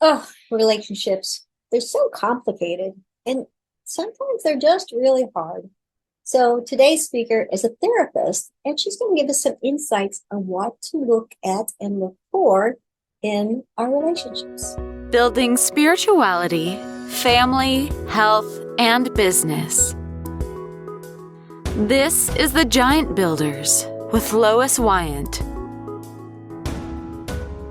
Oh, relationships. They're so complicated and sometimes they're just really hard. So today's speaker is a therapist and she's going to give us some insights on what to look at and look for in our relationships. Building spirituality, family, health, and business. This is The Giant Builders with Lois Wyant.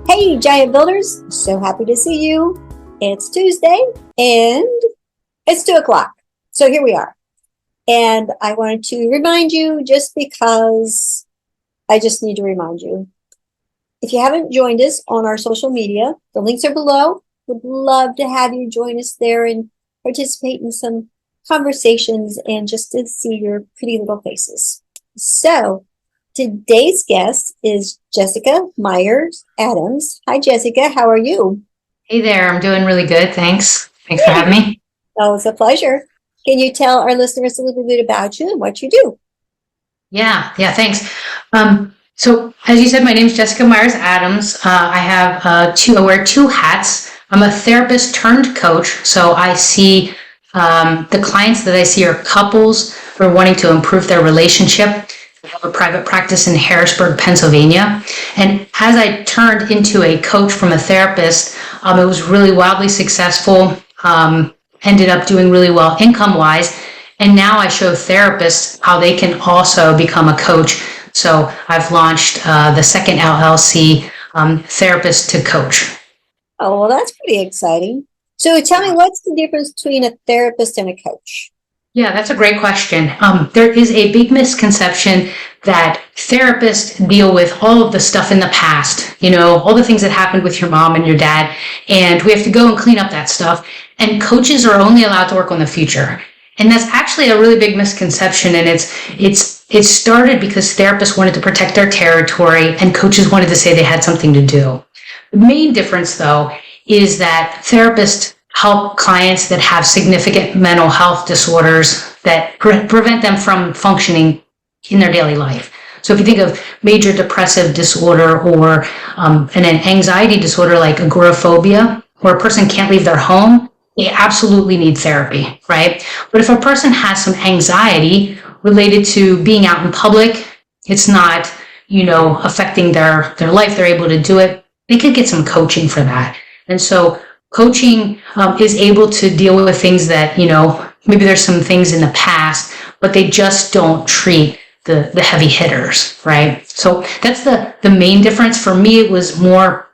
Hey, Giant Builders. So happy to see you. It's Tuesday and it's 2:00. So here we are. And I wanted to remind you just because I just need to remind you. If you haven't joined us on our social media, the links are below. Would love to have you join us there and participate in some conversations and just to see your pretty little faces. So today's guest is Jessica Meyers Adams. Hi, Jessica. How are you? Hey there. I'm doing really good. Thanks. Thanks for having me. Oh, it's a pleasure. Can you tell our listeners a little bit about you and what you do? Yeah, thanks. So as you said, my name is Jessica Meyers Adams. I wear two hats. I'm a therapist turned coach. So I see the clients that I see are couples who are wanting to improve their relationship. I have a private practice in Harrisburg, Pennsylvania. And as I turned into a coach from a therapist, it was really wildly successful. Ended up doing really well income-wise. And now I show therapists how they can also become a coach. So I've launched the second LLC, Therapist to Coach. Oh, well, that's pretty exciting. So tell me, what's the difference between a therapist and a coach? Yeah, that's a great question. There is a big misconception that therapists deal with all of the stuff in the past, all the things that happened with your mom and your dad, and we have to go and clean up that stuff. And coaches are only allowed to work on the future. And that's actually a really big misconception. And it started because therapists wanted to protect their territory and coaches wanted to say they had something to do. The main difference, though, is that therapists help clients that have significant mental health disorders that prevent them from functioning in their daily life. So if you think of major depressive disorder or an anxiety disorder like agoraphobia, where a person can't leave their home, they absolutely need therapy, right? But if a person has some anxiety related to being out in public, it's not, affecting their life, they're able to do it, they could get some coaching for that. And so coaching is able to deal with things that, maybe there's some things in the past, but they just don't treat the heavy hitters, right? So that's the main difference. For me, it was more,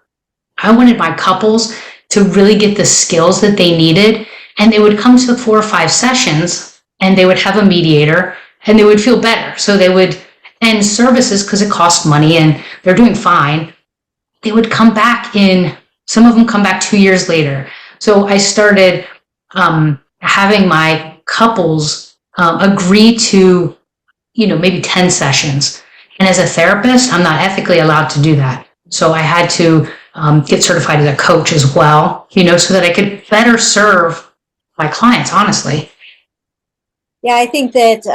I wanted my couples to really get the skills that they needed. And they would come to 4 or 5 sessions and they would have a mediator and they would feel better. So they would end services because it costs money and they're doing fine. They would come back some of them come back 2 years later. So I started having my couples agree to, maybe 10 sessions. And as a therapist, I'm not ethically allowed to do that. So I had to get certified as a coach as well, so that I could better serve my clients, honestly. Yeah, I think that,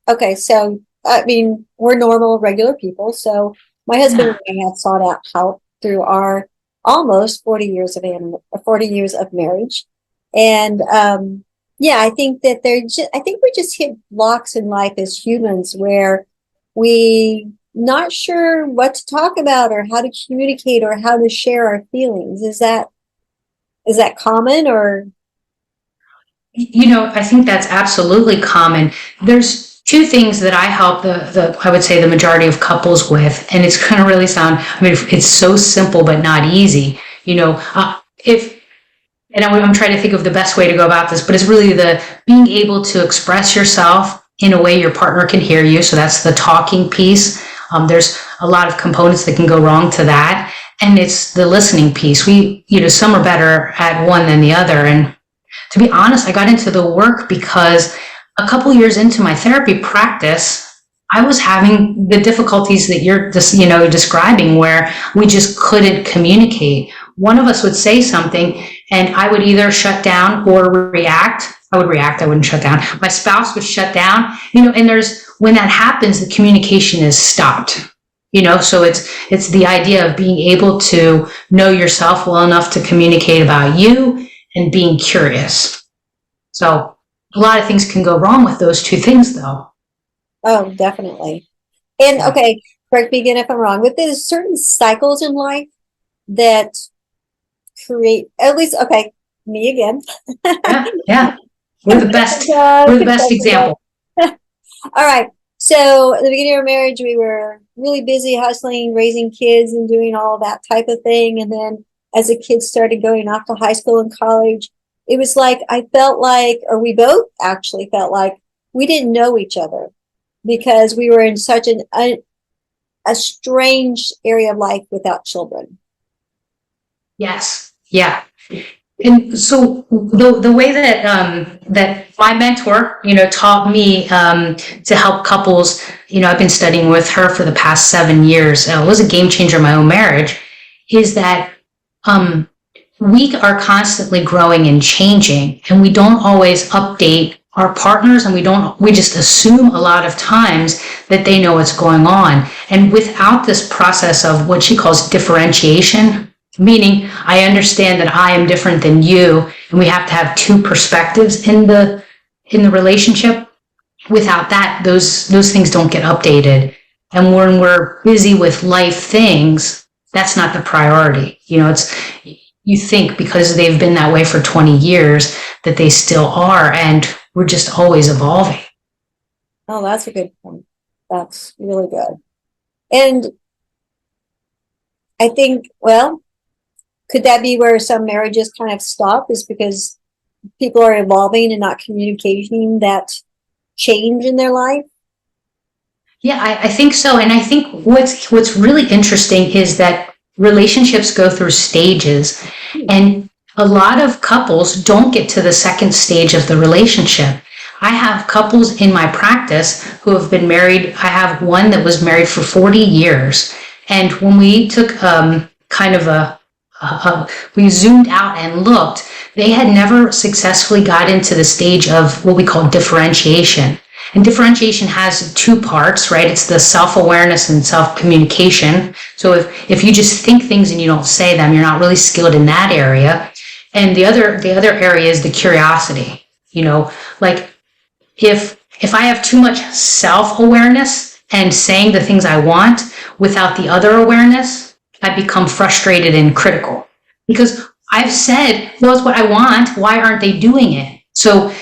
okay, so, we're normal, regular people. So my husband and I have sought out help through our almost 40 years of marriage. And, I think that we just hit blocks in life as humans where we not sure what to talk about or how to communicate or how to share our feelings. Is that common or? I think that's absolutely common. There's two things that I help I would say the majority of couples with, and it's going to really sound, it's so simple, but not easy. I'm trying to think of the best way to go about this, but it's really the being able to express yourself in a way your partner can hear you. So that's the talking piece. There's a lot of components that can go wrong to that. And it's the listening piece. Some are better at one than the other. And to be honest, I got into the work because a couple years into my therapy practice, I was having the difficulties that you're just, describing where we just couldn't communicate. One of us would say something and I would either shut down or react. I would react, I wouldn't shut down. My spouse would shut down, and when that happens, the communication is stopped. So it's the idea of being able to know yourself well enough to communicate about you and being curious. So a lot of things can go wrong with those two things, though. Oh, definitely. And okay, correct me again if I'm wrong, but there's certain cycles in life that create, at least, okay, me again. Yeah. We're the best. We're the best example. All right. So at the beginning of our marriage, we were really busy hustling, raising kids and doing all that type of thing. And then as the kids started going off to high school and college, it was like, I felt like, or we both actually felt like we didn't know each other because we were in such a strange area of life without children. Yes. Yeah. And so the way that that my mentor, taught me to help couples, I've been studying with her for the past 7 years. It was a game changer in my own marriage. Is that we are constantly growing and changing, and we don't always update our partners, and we just assume a lot of times that they know what's going on. And without this process of what she calls differentiation, meaning I understand that I am different than you, and we have to have two perspectives in the relationship. Without that, those things don't get updated. And when we're busy with life things, that's not the priority. You think because they've been that way for 20 years that they still are, and we're just always evolving. Oh, that's a good point. That's really good. And I think, well, could that be where some marriages kind of stop, is because people are evolving and not communicating that change in their life? Yeah, I think so. And I think what's really interesting is that relationships go through stages, and a lot of couples don't get to the second stage of the relationship. I have couples in my practice who have been married. I have one that was married for 40 years. And when we took we zoomed out and looked, they had never successfully got into the stage of what we call differentiation. And differentiation has two parts, right? It's the self-awareness and self-communication. So if you just think things and you don't say them, you're not really skilled in that area. And the other area is the curiosity. Like if I have too much self-awareness and saying the things I want without the other awareness, I become frustrated and critical because I've said, well, it's what I want. Why aren't they doing it? So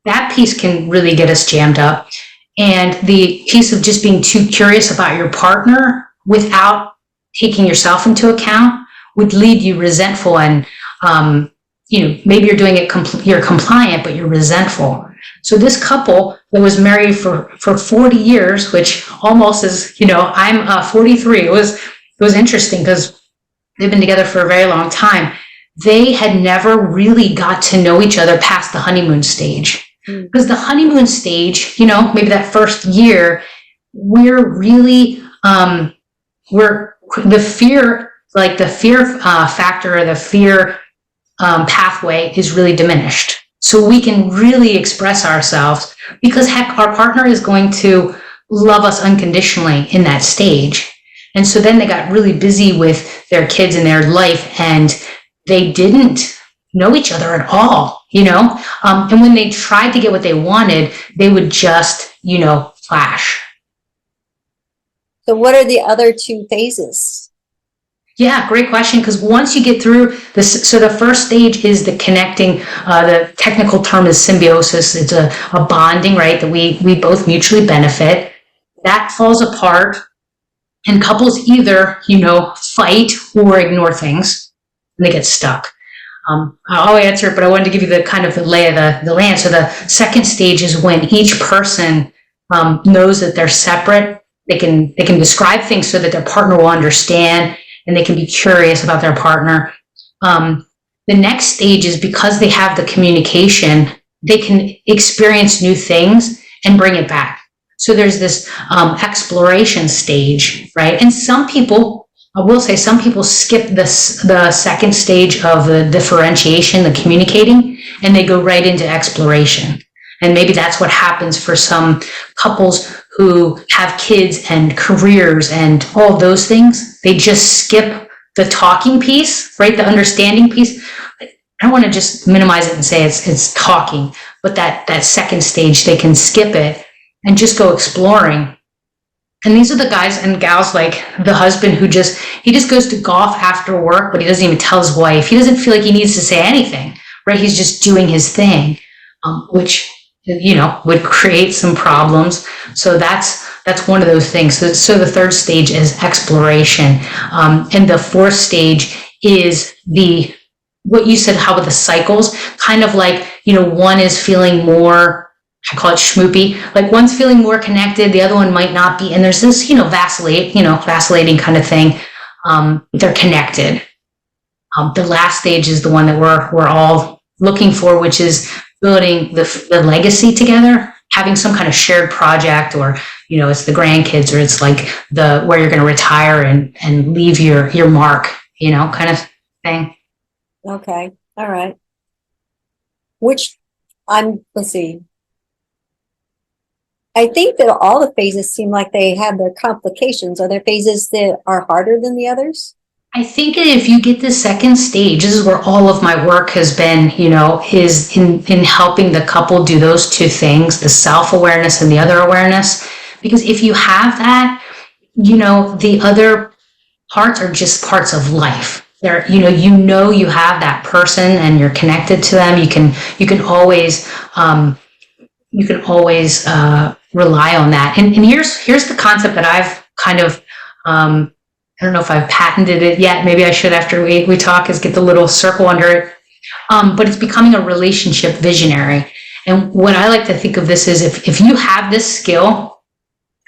that piece can really get us jammed up. And the piece of just being too curious about your partner without taking yourself into account would lead you resentful. And, maybe you're doing it, you're compliant, but you're resentful. So this couple that was married for 40 years, which almost is, I'm 43. It was interesting because they've been together for a very long time. They had never really got to know each other past the honeymoon stage. Because the honeymoon stage, maybe that first year, we're really, we're the fear factor or the fear pathway is really diminished. So we can really express ourselves because heck, our partner is going to love us unconditionally in that stage. And so then they got really busy with their kids and their life, and they didn't know each other at all, and when they tried to get what they wanted, they would just, clash. So what are the other two phases? Yeah, great question. Because once you get through this, so the first stage is the connecting. The technical term is symbiosis. It's a bonding, right? That we both mutually benefit. That falls apart, and couples either, fight or ignore things, and they get stuck. I'll answer it, but I wanted to give you the kind of the lay of the land. So the second stage is when each person knows that they're separate. They can describe things so that their partner will understand, and they can be curious about their partner. The next stage is because they have the communication, they can experience new things and bring it back. So there's this exploration stage, right? And I will say some people skip the second stage of the differentiation, the communicating, and they go right into exploration. And maybe that's what happens for some couples who have kids and careers and all of those things, they just skip the talking piece, right? The understanding piece. I don't want to just minimize it and say it's talking, but that second stage, they can skip it and just go exploring. And these are the guys and gals like the husband who just goes to golf after work, but he doesn't even tell his wife. He doesn't feel like he needs to say anything, right? He's just doing his thing, which, would create some problems. So that's one of those things. So the third stage is exploration. And the fourth stage is what you said, how with the cycles, kind of like, one is feeling more, I call it schmoopy, like one's feeling more connected, the other one might not be. And there's this, vacillating kind of thing. They're connected. The last stage is the one that we're all looking for, which is building the legacy together, having some kind of shared project, or, it's the grandkids, or it's like where you're going to retire and leave your mark, kind of thing. Okay. All right. Let's see. I think that all the phases seem like they have their complications. Are there phases that are harder than the others? I think that if you get the second stage, this is where all of my work has been, is in helping the couple do those two things, the self-awareness and the other awareness. Because if you have that, the other parts are just parts of life. They're, you have that person and you're connected to them. You can always rely on that. And here's the concept that I've kind of, I don't know if I've patented it yet. Maybe I should after we talk, is get the little circle under it. But it's becoming a relationship visionary. And what I like to think of this is if you have this skill,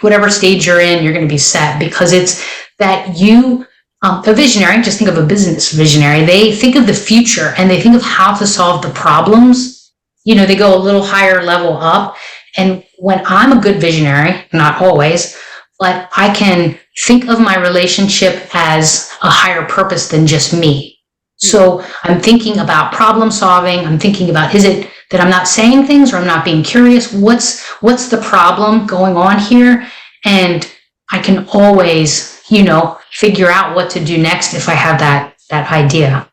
whatever stage you're in, you're going to be set, because it's that a visionary, just think of a business visionary. They think of the future and they think of how to solve the problems. They go a little higher level up. And when I'm a good visionary, not always, but I can think of my relationship as a higher purpose than just me. So I'm thinking about problem solving. I'm thinking about, is it that I'm not saying things or I'm not being curious? What's the problem going on here? And I can always, figure out what to do next if I have that idea.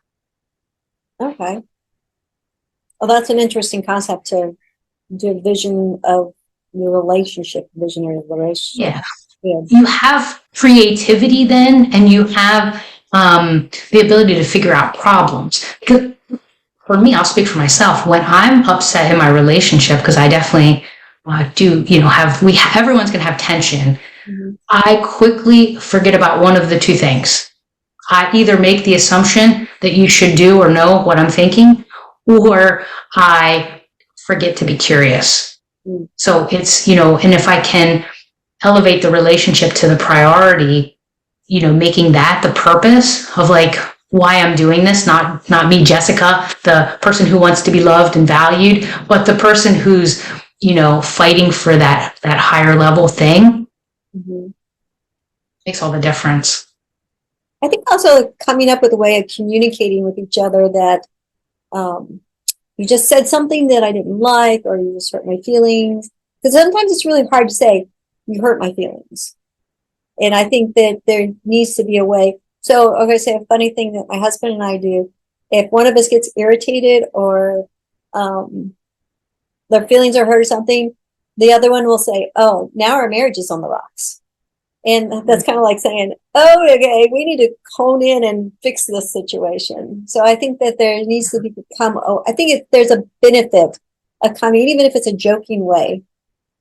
Okay. Well, that's an interesting concept, to do a vision of your relationship, visionary relationship. Yeah. You have creativity then, and you have the ability to figure out problems. Because for me, I'll speak for myself. When I'm upset in my relationship, because I definitely everyone's going to have tension. Mm-hmm. I quickly forget about one of the two things. I either make the assumption that you should do or know what I'm thinking, or I forget to be curious. Mm. So it's, and if I can elevate the relationship to the priority, making that the purpose of like why I'm doing this, not me, Jessica, the person who wants to be loved and valued, but the person who's, fighting for that higher level thing. Mm-hmm. Makes all the difference. I think also coming up with a way of communicating with each other that you just said something that I didn't like, or you just hurt my feelings. Because sometimes it's really hard to say, you hurt my feelings. And I think that there needs to be a way. So, okay, say a funny thing that my husband and I do. If one of us gets irritated or their feelings are hurt or something, the other one will say, oh, now our marriage is on the rocks. And that's kind of like saying, oh, okay, we need to hone in and fix this situation. So I think that there needs to I think there's a benefit of coming, even if it's a joking way,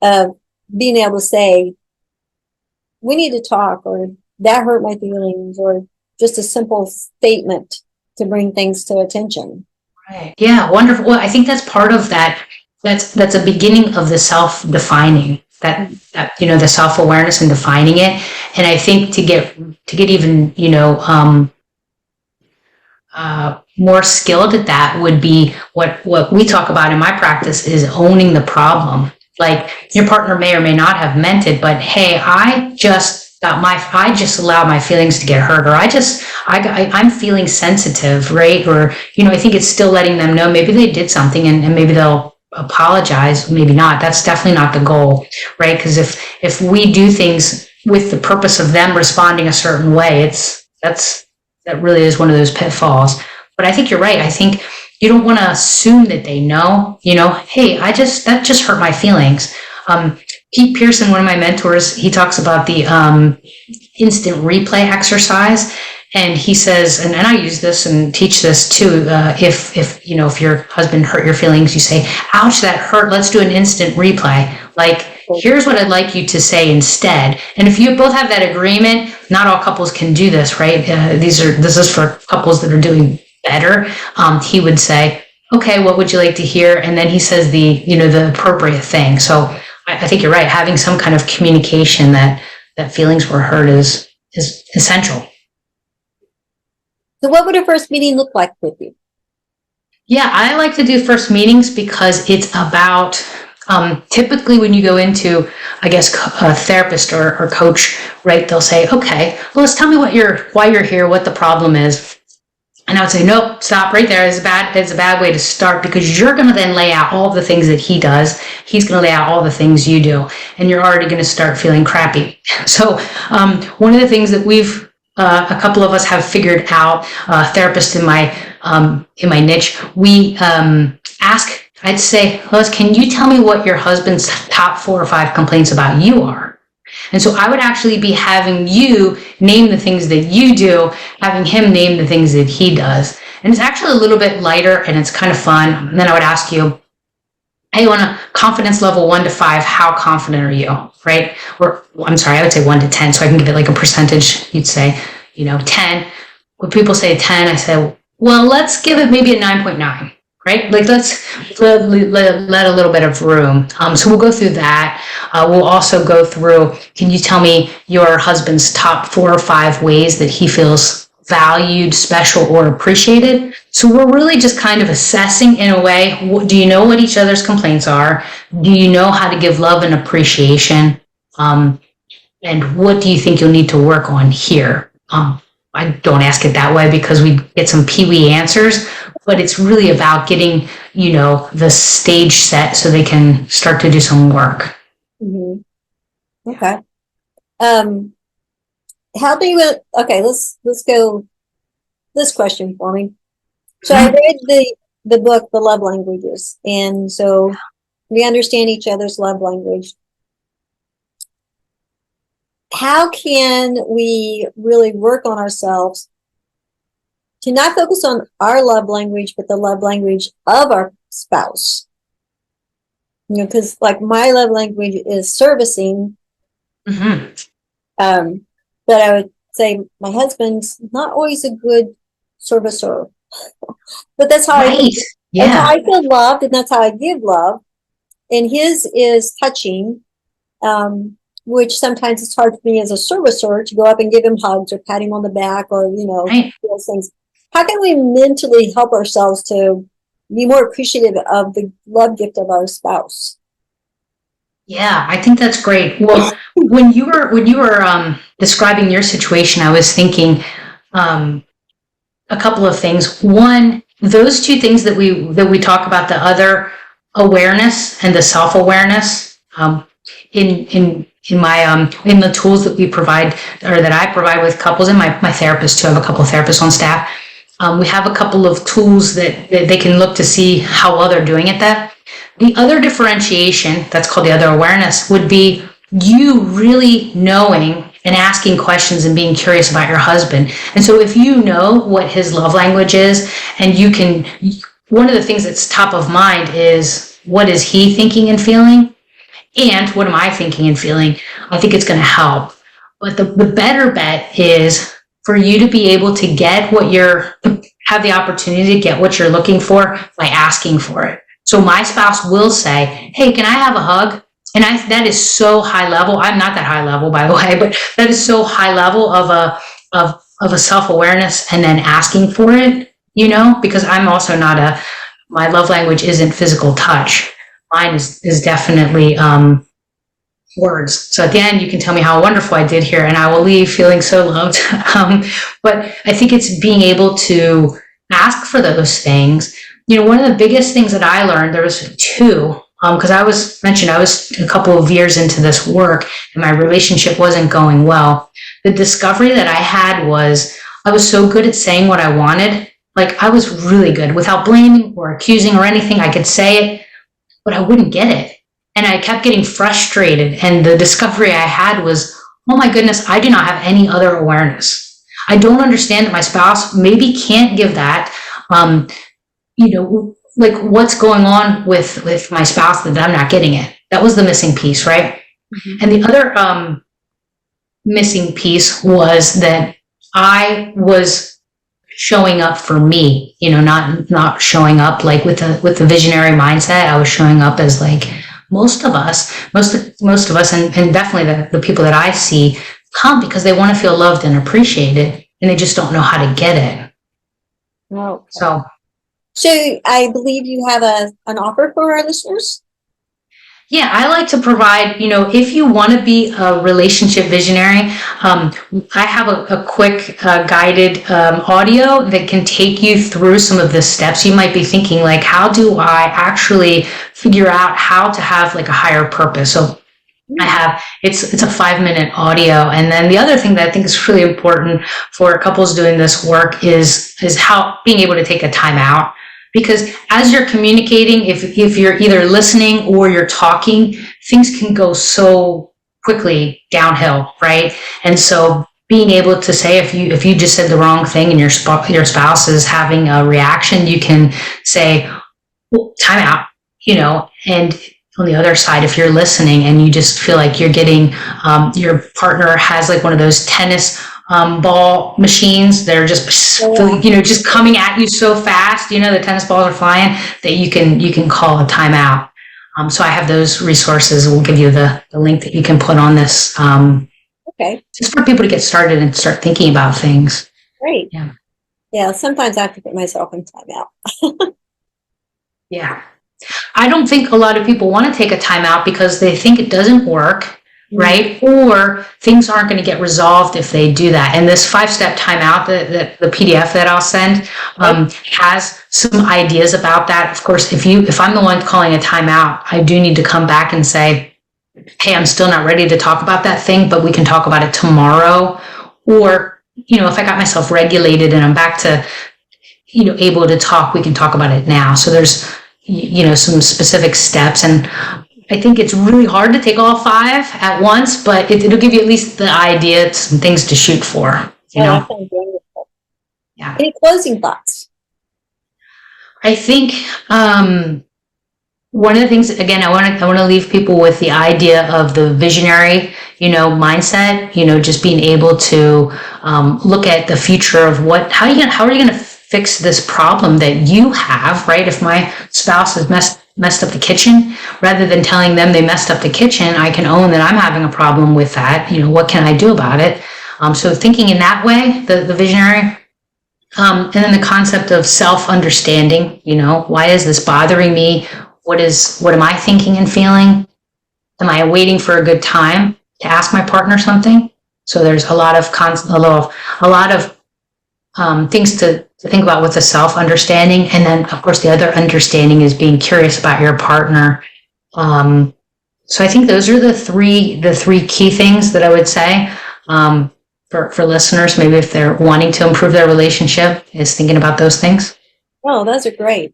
of being able to say, we need to talk, or that hurt my feelings, or just a simple statement to bring things to attention. Right. Yeah, wonderful. Well, I think that's part of that. That's a beginning of the self-defining, that the self-awareness and defining it. And I think to get even, more skilled at that would be what we talk about in my practice is owning the problem. Like your partner may or may not have meant it, but hey, I just allowed my feelings to get hurt, or I'm feeling sensitive, right? Or, I think it's still letting them know maybe they did something and maybe they'll apologize. Maybe not. That's definitely not the goal, right? Because if we do things with the purpose of them responding a certain way, that really is one of those pitfalls. But I think you're right. I think you don't want to assume that they know, hey, that just hurt my feelings. Pete Pearson, one of my mentors, he talks about the instant replay exercise. And he says, and I use this and teach this too, if your husband hurt your feelings, you say, ouch, that hurt. Let's do an instant replay. Like, here's what I'd like you to say instead. And if you both have that agreement, not all couples can do this, right? This is for couples that are doing better. He would say, okay, what would you like to hear? And then he says the appropriate thing. So I think you're right. Having some kind of communication that feelings were hurt is essential. So what would a first meeting look like with you? Yeah, I like to do first meetings because it's about, typically when you go into, I guess, a therapist or coach, right, they'll say, okay, well, let's tell me why you're here, what the problem is. And I would say, nope, stop right there. It's a bad way to start, because you're going to then lay out all the things that he does. He's going to lay out all the things you do, and you're already going to start feeling crappy. So one of the things that a couple of us have figured out, therapists in my niche, we ask, I'd say, Lois, can you tell me what your husband's top 4 or 5 complaints about you are? And so I would actually be having you name the things that you do, having him name the things that he does. And it's actually a little bit lighter and it's kind of fun. And then I would ask you, hey, on a confidence level 1 to 5, how confident are you, right? Or I'm sorry, I would say 1 to 10, so I can give it like a percentage. You'd say, 10. When people say 10, I say, well, let's give it maybe a 9.9, right? Like let's let a little bit of room. So we'll go through that. We'll also go through, can you tell me your husband's top 4 or 5 ways that he feels valued, special, or appreciated? So we're really just kind of assessing in a way, do you know what each other's complaints are? Do you know how to give love and appreciation? And what do you think you'll need to work on here? I don't ask it that way because we get some peewee answers, but it's really about getting, the stage set so they can start to do some work. Mm-hmm. Okay. Let's go this question for me. So I read the book, The Love Languages, and so we understand each other's love language. How can we really work on ourselves to not focus on our love language, but the love language of our spouse? Because like my love language is servicing. Mm-hmm. But I would say my husband's not always a good servicer. But that's how that's how I feel loved, and that's how I give love. And his is touching, which sometimes it's hard for me as a servicer to go up and give him hugs or pat him on the back or, those things. How can we mentally help ourselves to be more appreciative of the love gift of our spouse? Yeah, I think that's great. Well, when you were describing your situation, I was thinking a couple of things. One, those 2 things that we talk about, the other awareness and the self-awareness, in my in the tools that we provide or that I provide with couples, and my therapist too. I have a couple of therapists on staff. We have a couple of tools that they can look to see how well they're doing at that. The other differentiation, that's called the other awareness, would be you really knowing and asking questions and being curious about your husband. And so if you know what his love language is, and one of the things that's top of mind is, what is he thinking and feeling? And what am I thinking and feeling? I think it's going to help. But the better bet is for you to be able to get have the opportunity to get what you're looking for by asking for it. So my spouse will say, hey, can I have a hug? And that is so high level. I'm not that high level, by the way, but that is so high level of a self-awareness and then asking for it, because I'm also my love language isn't physical touch. Mine is definitely words. So at the end, you can tell me how wonderful I did here, and I will leave feeling so loved. But I think it's being able to ask for those things, one of the biggest things that I learned, there was two, because I was a couple of years into this work and my relationship wasn't going well. The discovery that I had was I was so good at saying what I wanted. Like, I was really good without blaming or accusing or anything. I could say it, but I wouldn't get it. And I kept getting frustrated. And the discovery I had was, oh my goodness, I do not have any other awareness. I don't understand that my spouse maybe can't give that. Like, what's going on with my spouse that I'm not getting it. That was the missing piece, right? Mm-hmm. And the other missing piece was that I was showing up for me, not showing up like with the visionary mindset. I was showing up as like most of us, and definitely the people that I see come because they want to feel loved and appreciated, and they just don't know how to get it. No. So I believe you have an offer for our listeners. Yeah, I like to provide, if you want to be a relationship visionary, I have a quick guided audio that can take you through some of the steps. You might be thinking, like, how do I actually figure out how to have like a higher purpose? So it's a 5-minute audio. And then the other thing that I think is really important for couples doing this work is how being able to take a time out. Because as you're communicating, if you're either listening or you're talking, things can go so quickly downhill, right? And so being able to say, if you just said the wrong thing and your spouse is having a reaction, you can say, well, time out, and on the other side, if you're listening and you just feel like you're getting, your partner has like one of those tennis ball machines, they're just just coming at you so fast, the tennis balls are flying, that you can call a timeout. So I have those resources. We'll give you the link that you can put on this, okay, just for people to get started and start thinking about things. Great. Yeah, sometimes I have to put myself in timeout. Yeah, I don't think a lot of people want to take a timeout because they think it doesn't work, right? Or things aren't going to get resolved if they do that. And this 5-step timeout, the PDF that I'll send, has some ideas about that. Of course, if I'm the one calling a timeout, I do need to come back and say, hey, I'm still not ready to talk about that thing, but we can talk about it tomorrow. Or, if I got myself regulated and I'm back to, able to talk, we can talk about it now. So there's, some specific steps. And I think it's really hard to take all 5 at once, but it'll give you at least the idea, some things to shoot for, That sounds wonderful. Yeah. Any closing thoughts? I think one of the things, again, I want to leave people with the idea of the visionary, mindset, just being able to look at the future of how are you going to fix this problem that you have, right? If my spouse has messed up the kitchen, rather than telling them they messed up the kitchen, I can own that I'm having a problem with that. What can I do about it? So thinking in that way, the visionary, and then the concept of self-understanding, why is this bothering me? What am I thinking and feeling? Am I waiting for a good time to ask my partner something? So there's a lot of things to think about with the self-understanding. And then, of course, the other understanding is being curious about your partner. So I think those are the three key things that I would say for listeners, maybe if they're wanting to improve their relationship, is thinking about those things. Oh, those are great.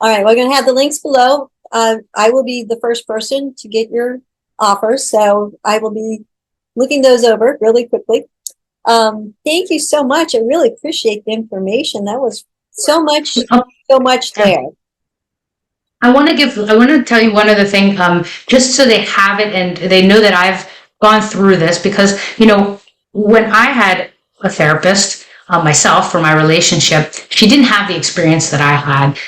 All right, we're going to have the links below. I will be the first person to get your offer, so I will be looking those over really quickly. Thank you so much. I really appreciate the information. That was so much there. I want to tell you one other thing, just so they have it and they know that I've gone through this, because, when I had a therapist, myself, for my relationship, she didn't have the experience that I had.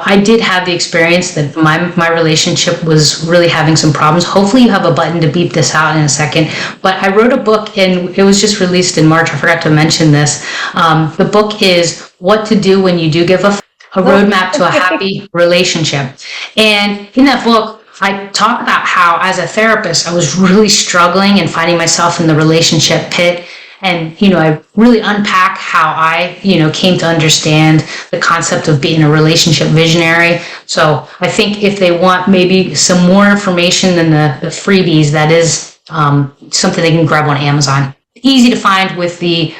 I did have the experience that my relationship was really having some problems. Hopefully you have a button to beep this out in a second. But I wrote a book, and it was just released in March. I forgot to mention this. The book is What to Do When You Do Give a Roadmap to a Happy Relationship. And in that book, I talk about how, as a therapist, I was really struggling and finding myself in the relationship pit. And, I really unpack how I, came to understand the concept of being a relationship visionary. So I think if they want maybe some more information than the freebies, that is something they can grab on Amazon. Easy to find with the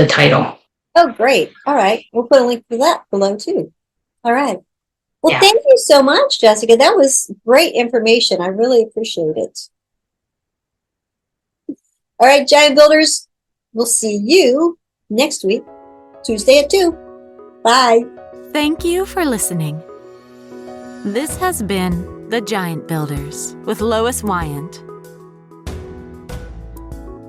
title. Oh, great. All right. We'll put a link for that below too. All right. Well, Yeah. thank you so much, Jessica. That was great information. I really appreciate it. All right, Giant Builders, we'll see you next week, Tuesday at 2. Bye. Thank you for listening. This has been The Giant Builders with Lois Wyant.